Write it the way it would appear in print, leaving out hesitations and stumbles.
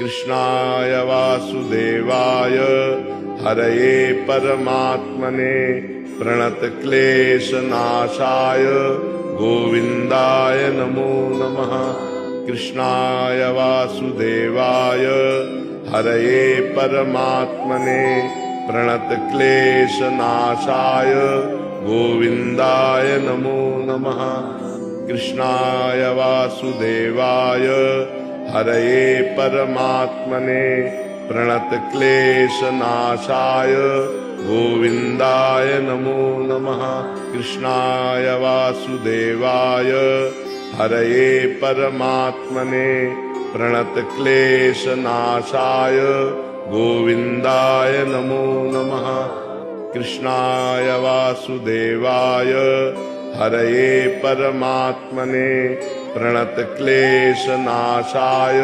कृष्णाय वासुदेवाय हरये परमात्मने प्रणतक्लेशनाशाय गोविन्दाय नमो नमः। कृष्णाय वासुदेवाय हरये परमात्मने प्रणतक्लेशनाशाय गोविन्दाय नमो नमः। कृष्णाय वासुदेवाय हरये परमात्मने प्रणतक्लेशनाशाय गोविन्दाय नमो नमः। कृष्णाय वासुदेवाय हरये परमात्मने प्रणतक्लेशनाशाय गोविन्दाय नमो नमः। कृष्णाय वासुदेवाय हरये परमात्मने प्रणतक्लेशनाशाय